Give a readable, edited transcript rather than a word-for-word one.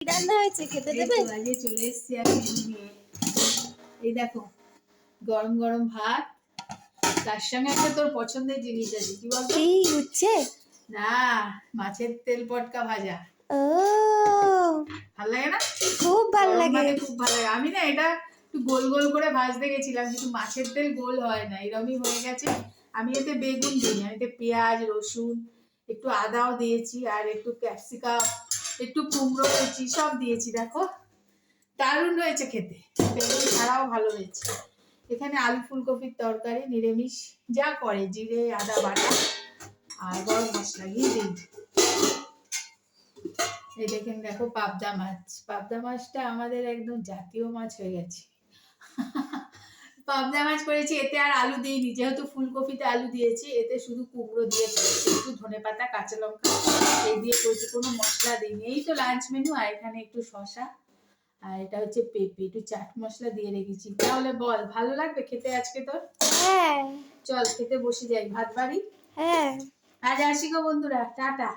রান্না হয়েছে খেতে দেবে? আজকে চলে এসেছি আমি নিয়ে। এই দেখো গরম গরম ভাত, তার সঙ্গে একটা তোর পছন্দের জিনিস আছে, কি বলতো? কি হচ্ছে? না, মাছের তেল পটকা ভাজা। ও ভালো লাগে না? খুব ভালো গরম লাগে। ভাতে খুব ভালো লাগে। আমি না এটা একটু গোল গোল করে ভাজতে গেছিলাম, কিন্তু মাছের তেল গোল হয় না, এরকমই হয়ে গেছে। আমি এতে বেগুন দিই, আমি এতে পেঁয়াজ, রসুন, একটু আদাও দিয়েছি, আর একটু ক্যাপসিকাম, একটু কুমড়ো কুচি সব দিয়েছি। দেখো দারুণ হয়েছে খেতে, বেগুন ছাড়াও ভালো হয়েছে। এখানে আলু ফুলকপির তরকারি নিরামিষ, যা করে জিরে আদা বাটা আর গরম মশলা ঘি দিই। এই দেখেন, দেখো পাবদা মাছ। পাবদা মাছটা আমাদের একদম জাতীয় মাছ হয়ে গেছে। পাবদা মাছ করেছি, এতে আর আলু দিইনি, যেহেতু ফুলকপিতে আলু দিয়েছি, এতে শুধু কুমড়ো দিয়ে করেছি, একটু ধনেপাতা কাঁচা লঙ্কা এই দিয়ে করেছি, কোনো মশলা দিইনি। এই তো লাঞ্চ মেনু। আর এখানে একটু শসা, আর এটা হচ্ছে পেঁপে, একটু চাট মশলা দিয়ে রেখেছি। তাহলে বল, ভালো লাগবে খেতে আজকে তোর? হ্যাঁ চল খেতে বসে যাই, ভাত বাড়ি। হ্যাঁ। আজ আসি গো বন্ধুরা, টাটা।